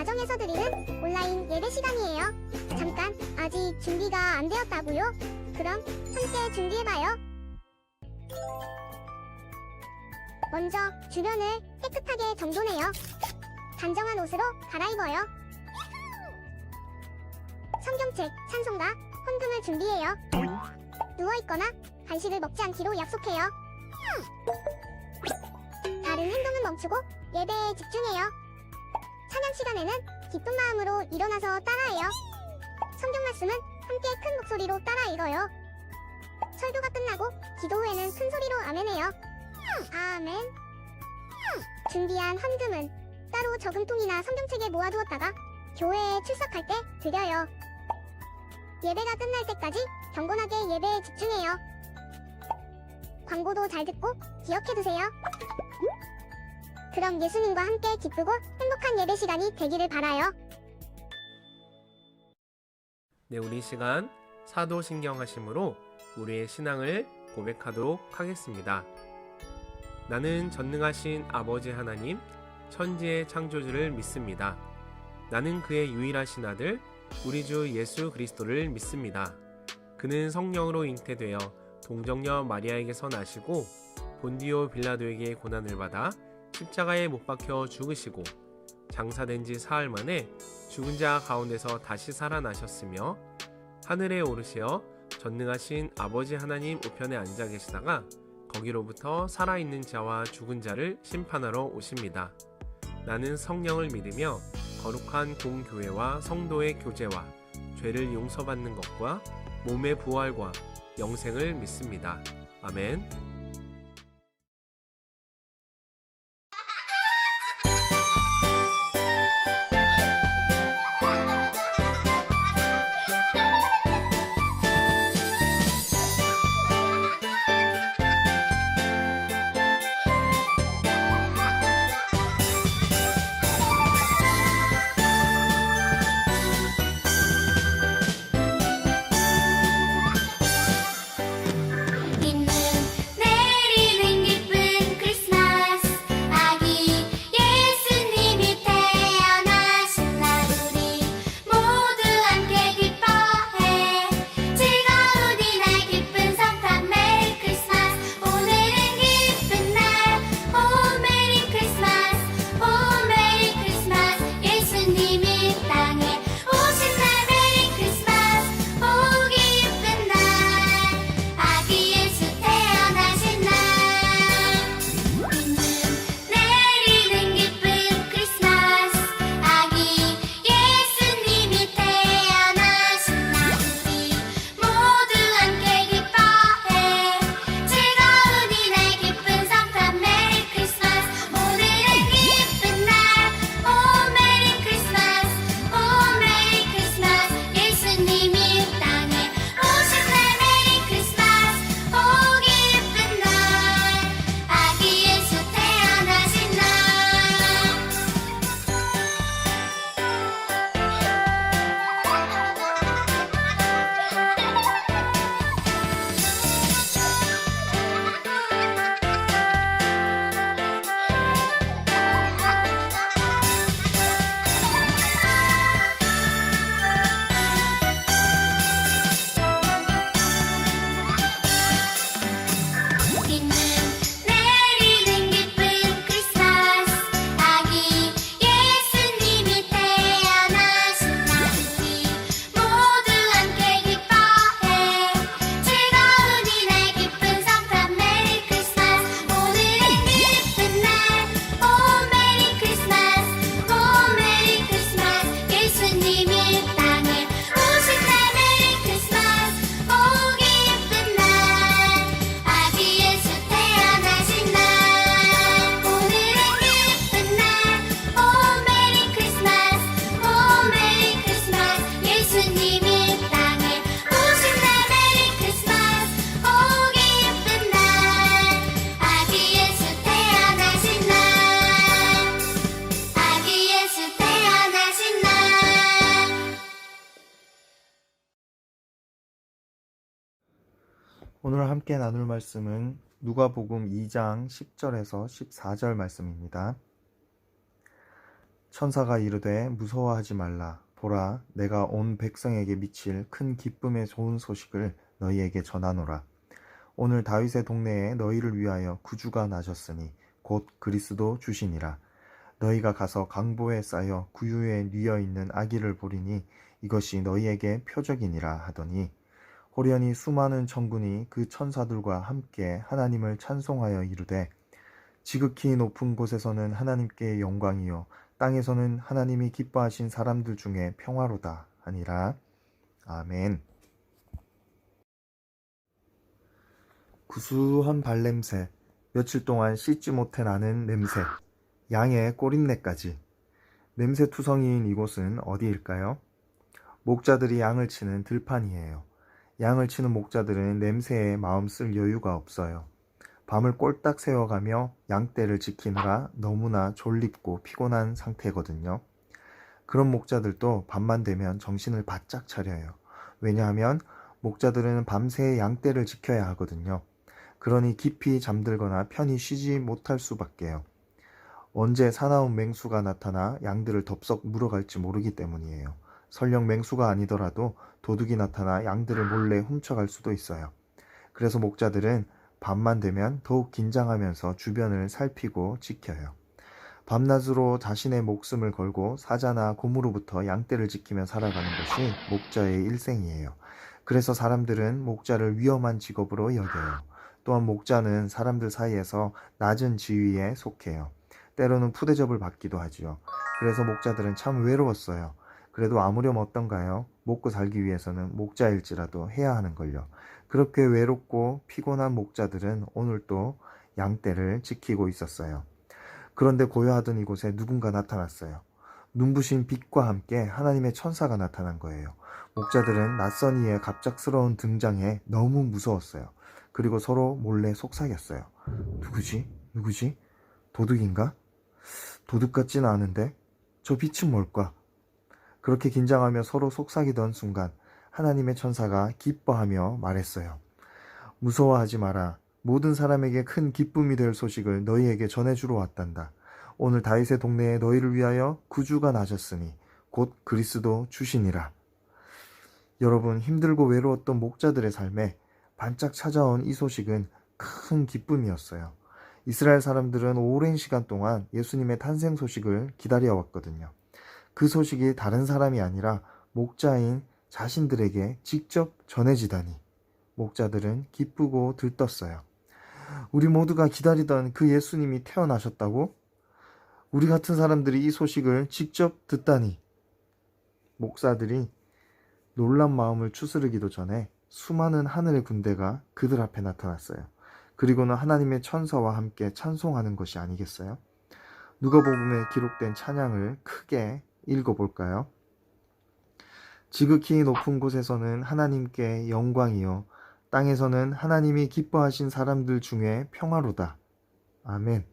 가정에서 드리는 온라인 예배 시간이에요. 잠깐, 아직 준비가 안 되었다고요? 그럼 함께 준비해봐요. 먼저 주변을 깨끗하게 정돈해요. 단정한 옷으로 갈아입어요. 성경책, 찬송가, 헌금을 준비해요. 누워있거나 간식을 먹지 않기로 약속해요. 다른 행동은 멈추고 예배에 집중해요. 찬양 시간에는 기쁜 마음으로 일어나서 따라해요. 성경 말씀은 함께 큰 목소리로 따라 읽어요. 설교가 끝나고 기도 후에는 큰 소리로 아멘해요. 아멘. 준비한 헌금은 따로 저금통이나 성경책에 모아두었다가 교회에 출석할 때 드려요. 예배가 끝날 때까지 경건하게 예배에 집중해요. 광고도 잘 듣고 기억해두세요. 그럼 예수님과 함께 기쁘고 행복한 예배 시간이 되기를 바라요. 네, 우리 시간 사도신경하심으로 우리의 신앙을 고백하도록 하겠습니다. 나는 전능하신 아버지 하나님, 천지의 창조주를 믿습니다. 나는 그의 유일하신 아들, 우리 주 예수 그리스도를 믿습니다. 그는 성령으로 잉태되어 동정녀 마리아에게서 나시고 본디오 빌라도에게 고난을 받아 십자가에 못 박혀 죽으시고 장사된 지 사흘 만에 죽은 자 가운데서 다시 살아나셨으며 하늘에 오르시어 전능하신 아버지 하나님 우편에 앉아 계시다가 거기로부터 살아있는 자와 죽은 자를 심판하러 오십니다. 나는 성령을 믿으며 거룩한 공교회와 성도의 교제와 죄를 용서받는 것과 몸의 부활과 영생을 믿습니다. 아멘. 오늘 함께 나눌 말씀은 누가복음 2장 10절에서 14절 말씀입니다. 천사가 이르되 무서워하지 말라. 보라, 내가 온 백성에게 미칠 큰 기쁨의 좋은 소식을 너희에게 전하노라. 오늘 다윗의 동네에 너희를 위하여 구주가 나셨으니 곧 그리스도 주시니라. 너희가 가서 강보에 쌓여 구유에 뉘어 있는 아기를 보리니 이것이 너희에게 표적이니라 하더니 호련히 수많은 천군이 그 천사들과 함께 하나님을 찬송하여 이르되 지극히 높은 곳에서는 하나님께 영광이요 땅에서는 하나님이 기뻐하신 사람들 중에 평화로다 하니라. 아멘. 구수한 발냄새, 며칠 동안 씻지 못해 나는 냄새, 양의 꼬린내까지. 냄새투성이인 이곳은 어디일까요? 목자들이 양을 치는 들판이에요. 양을 치는 목자들은 냄새에 마음 쓸 여유가 없어요. 밤을 꼴딱 새워가며 양떼를 지키느라 너무나 졸립고 피곤한 상태거든요. 그런 목자들도 밤만 되면 정신을 바짝 차려요. 왜냐하면 목자들은 밤새 양떼를 지켜야 하거든요. 그러니 깊이 잠들거나 편히 쉬지 못할 수밖에요. 언제 사나운 맹수가 나타나 양들을 덥석 물어갈지 모르기 때문이에요. 설령 맹수가 아니더라도 도둑이 나타나 양들을 몰래 훔쳐갈 수도 있어요. 그래서 목자들은 밤만 되면 더욱 긴장하면서 주변을 살피고 지켜요. 밤낮으로 자신의 목숨을 걸고 사자나 곰으로부터 양떼를 지키며 살아가는 것이 목자의 일생이에요. 그래서 사람들은 목자를 위험한 직업으로 여겨요. 또한 목자는 사람들 사이에서 낮은 지위에 속해요. 때로는 푸대접을 받기도 하지요. 그래서 목자들은 참 외로웠어요. 그래도 아무렴 어떤가요? 먹고 살기 위해서는 목자일지라도 해야 하는 걸요. 그렇게 외롭고 피곤한 목자들은 오늘 또 양떼를 지키고 있었어요. 그런데 고요하던 이곳에 누군가 나타났어요. 눈부신 빛과 함께 하나님의 천사가 나타난 거예요. 목자들은 낯선 이의 갑작스러운 등장에 너무 무서웠어요. 그리고 서로 몰래 속삭였어요. 누구지? 도둑인가? 도둑 같지는 않은데? 저 빛은 뭘까? 그렇게 긴장하며 서로 속삭이던 순간 하나님의 천사가 기뻐하며 말했어요. 무서워하지 마라. 모든 사람에게 큰 기쁨이 될 소식을 너희에게 전해주러 왔단다. 오늘 다윗의 동네에 너희를 위하여 구주가 나셨으니 곧 그리스도 주시니라. 여러분, 힘들고 외로웠던 목자들의 삶에 반짝 찾아온 이 소식은 큰 기쁨이었어요. 이스라엘 사람들은 오랜 시간 동안 예수님의 탄생 소식을 기다려왔거든요. 그 소식이 다른 사람이 아니라 목자인 자신들에게 직접 전해지다니 목자들은 기쁘고 들떴어요. 우리 모두가 기다리던 그 예수님이 태어나셨다고? 우리 같은 사람들이 이 소식을 직접 듣다니. 목사들이 놀란 마음을 추스르기도 전에 수많은 하늘의 군대가 그들 앞에 나타났어요. 그리고는 하나님의 천사와 함께 찬송하는 것이 아니겠어요? 누가복음에 기록된 찬양을 크게 읽어볼까요? 지극히 높은 곳에서는 하나님께 영광이요 땅에서는 하나님이 기뻐하신 사람들 중에 평화로다. 아멘.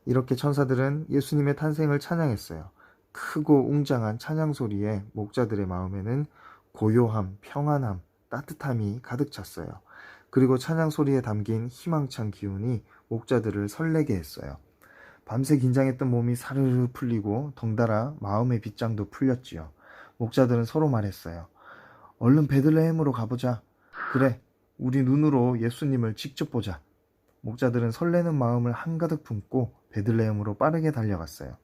이렇게 천사들은 예수님의 탄생을 찬양했어요. 크고 웅장한 찬양 소리에 목자들의 마음에는 고요함, 평안함, 따뜻함이 가득 찼어요. 그리고 찬양 소리에 담긴 희망찬 기운이 목자들을 설레게 했어요. 밤새 긴장했던 몸이 사르르 풀리고 덩달아 마음의 빗장도 풀렸지요. 목자들은 서로 말했어요. 얼른 베들레헴으로 가보자. 그래, 우리 눈으로 예수님을 직접 보자. 목자들은 설레는 마음을 한가득 품고 베들레헴으로 빠르게 달려갔어요.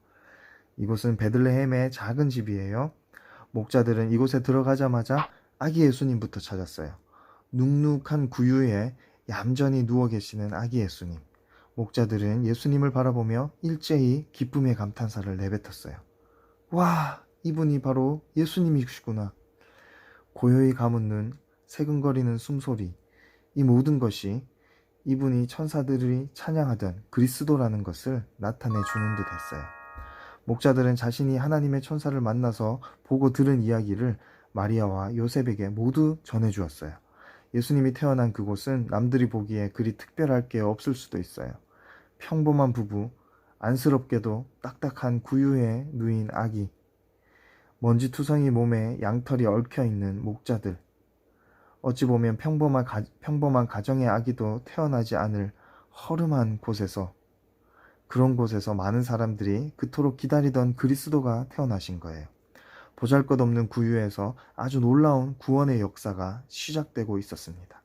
이곳은 베들레헴의 작은 집이에요. 목자들은 이곳에 들어가자마자 아기 예수님부터 찾았어요. 눅눅한 구유에 얌전히 누워 계시는 아기 예수님. 목자들은 예수님을 바라보며 일제히 기쁨의 감탄사를 내뱉었어요. 와, 이분이 바로 예수님이시구나. 고요히 감은 눈, 새근거리는 숨소리, 이 모든 것이 이분이 천사들이 찬양하던 그리스도라는 것을 나타내 주는 듯 했어요. 목자들은 자신이 하나님의 천사를 만나서 보고 들은 이야기를 마리아와 요셉에게 모두 전해주었어요. 예수님이 태어난 그곳은 남들이 보기에 그리 특별할 게 없을 수도 있어요. 평범한 부부, 안쓰럽게도 딱딱한 구유에 누인 아기, 먼지투성이 몸에 양털이 얽혀있는 목자들, 어찌 보면 평범한 가정의 아기도 태어나지 않을 허름한 곳에서 그런 곳에서 많은 사람들이 그토록 기다리던 그리스도가 태어나신 거예요. 보잘것없는 구유에서 아주 놀라운 구원의 역사가 시작되고 있었습니다.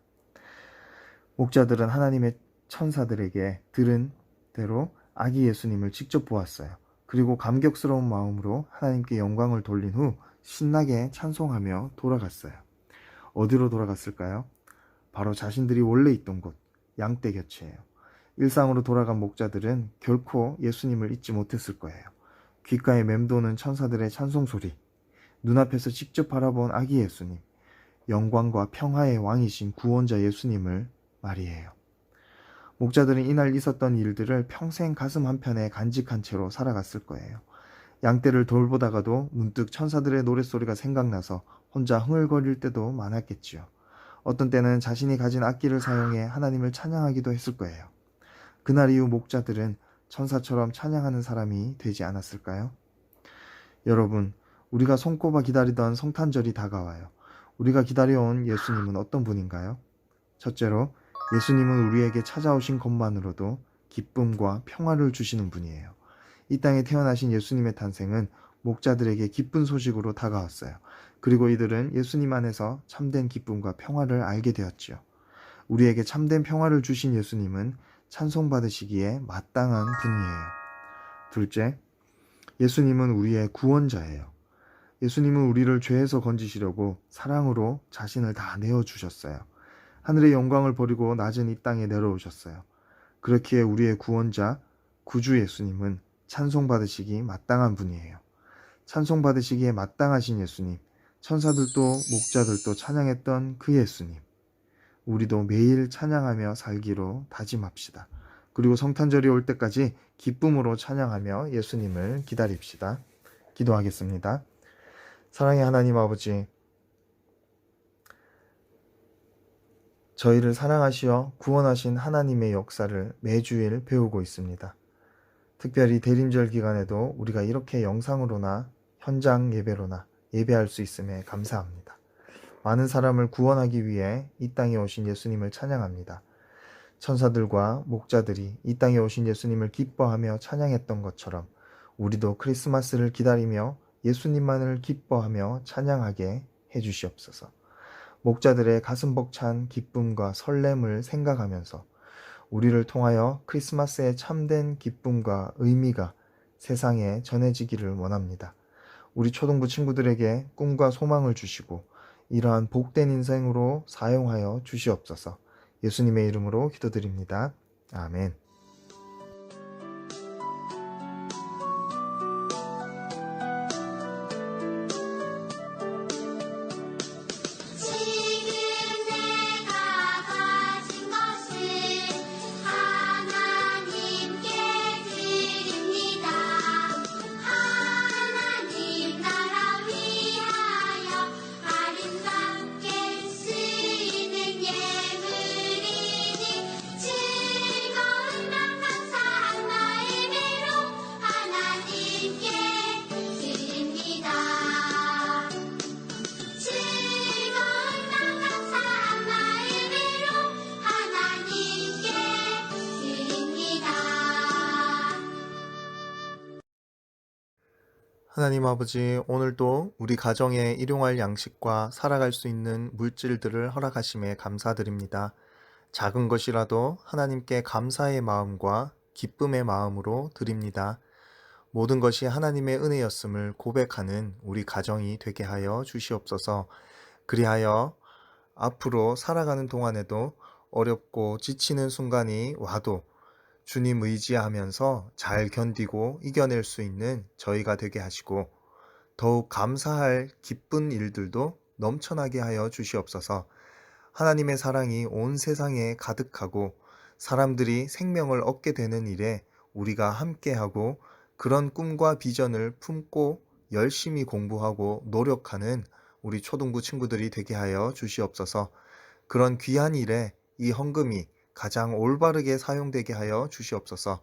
목자들은 하나님의 천사들에게 들은 대로 아기 예수님을 직접 보았어요. 그리고 감격스러운 마음으로 하나님께 영광을 돌린 후 신나게 찬송하며 돌아갔어요. 어디로 돌아갔을까요? 바로 자신들이 원래 있던 곳, 양떼 곁이에요. 일상으로 돌아간 목자들은 결코 예수님을 잊지 못했을 거예요. 귓가에 맴도는 천사들의 찬송 소리, 눈앞에서 직접 바라본 아기 예수님, 영광과 평화의 왕이신 구원자 예수님을 말이에요. 목자들은 이날 있었던 일들을 평생 가슴 한편에 간직한 채로 살아갔을 거예요. 양떼를 돌보다가도 문득 천사들의 노랫소리가 생각나서 혼자 흥얼거릴 때도 많았겠지요. 어떤 때는 자신이 가진 악기를 사용해 하나님을 찬양하기도 했을 거예요. 그날 이후 목자들은 천사처럼 찬양하는 사람이 되지 않았을까요? 여러분, 우리가 손꼽아 기다리던 성탄절이 다가와요. 우리가 기다려온 예수님은 어떤 분인가요? 첫째로, 예수님은 우리에게 찾아오신 것만으로도 기쁨과 평화를 주시는 분이에요. 이 땅에 태어나신 예수님의 탄생은 목자들에게 기쁜 소식으로 다가왔어요. 그리고 이들은 예수님 안에서 참된 기쁨과 평화를 알게 되었지요. 우리에게 참된 평화를 주신 예수님은 찬송받으시기에 마땅한 분이에요. 둘째, 예수님은 우리의 구원자예요. 예수님은 우리를 죄에서 건지시려고 사랑으로 자신을 다 내어주셨어요. 하늘의 영광을 버리고 낮은 이 땅에 내려오셨어요. 그렇기에 우리의 구원자, 구주 예수님은 찬송받으시기 마땅한 분이에요. 찬송받으시기에 마땅하신 예수님, 천사들도 목자들도 찬양했던 그 예수님. 우리도 매일 찬양하며 살기로 다짐합시다. 그리고 성탄절이 올 때까지 기쁨으로 찬양하며 예수님을 기다립시다. 기도하겠습니다. 사랑의 하나님 아버지, 저희를 사랑하시어 구원하신 하나님의 역사를 매주일 배우고 있습니다. 특별히 대림절 기간에도 우리가 이렇게 영상으로나 현장 예배로나 예배할 수 있음에 감사합니다. 많은 사람을 구원하기 위해 이 땅에 오신 예수님을 찬양합니다. 천사들과 목자들이 이 땅에 오신 예수님을 기뻐하며 찬양했던 것처럼 우리도 크리스마스를 기다리며 예수님만을 기뻐하며 찬양하게 해주시옵소서. 목자들의 가슴 벅찬 기쁨과 설렘을 생각하면서 우리를 통하여 크리스마스의 참된 기쁨과 의미가 세상에 전해지기를 원합니다. 우리 초등부 친구들에게 꿈과 소망을 주시고 이러한 복된 인생으로 사용하여 주시옵소서. 예수님의 이름으로 기도드립니다. 아멘. 하나님 아버지, 오늘도 우리 가정에 일용할 양식과 살아갈 수 있는 물질들을 허락하심에 감사드립니다. 작은 것이라도 하나님께 감사의 마음과 기쁨의 마음으로 드립니다. 모든 것이 하나님의 은혜였음을 고백하는 우리 가정이 되게 하여 주시옵소서. 그리하여 앞으로 살아가는 동안에도 어렵고 지치는 순간이 와도 주님 의지하면서 잘 견디고 이겨낼 수 있는 저희가 되게 하시고 더욱 감사할 기쁜 일들도 넘쳐나게 하여 주시옵소서. 하나님의 사랑이 온 세상에 가득하고 사람들이 생명을 얻게 되는 일에 우리가 함께하고 그런 꿈과 비전을 품고 열심히 공부하고 노력하는 우리 초등부 친구들이 되게 하여 주시옵소서. 그런 귀한 일에 이 헌금이 가장 올바르게 사용되게 하여 주시옵소서.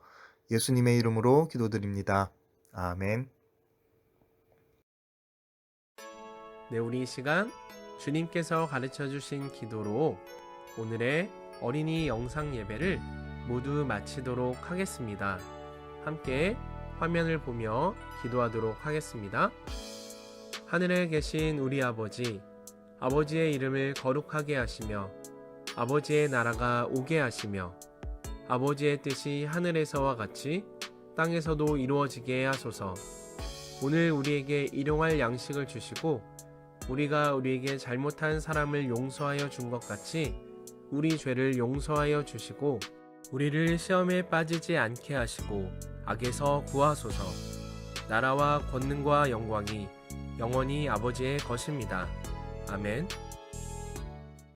예수님의 이름으로 기도드립니다. 아멘. 네, 우리 이 시간 주님께서 가르쳐 주신 기도로 오늘의 어린이 영상 예배를 모두 마치도록 하겠습니다. 함께 화면을 보며 기도하도록 하겠습니다. 하늘에 계신 우리 아버지, 아버지의 이름을 거룩하게 하시며 아버지의 나라가 오게 하시며 아버지의 뜻이 하늘에서와 같이 땅에서도 이루어지게 하소서. 오늘 우리에게 일용할 양식을 주시고 우리가 우리에게 잘못한 사람을 용서하여 준 것 같이 우리 죄를 용서하여 주시고 우리를 시험에 빠지지 않게 하시고 악에서 구하소서. 나라와 권능과 영광이 영원히 아버지의 것입니다. 아멘.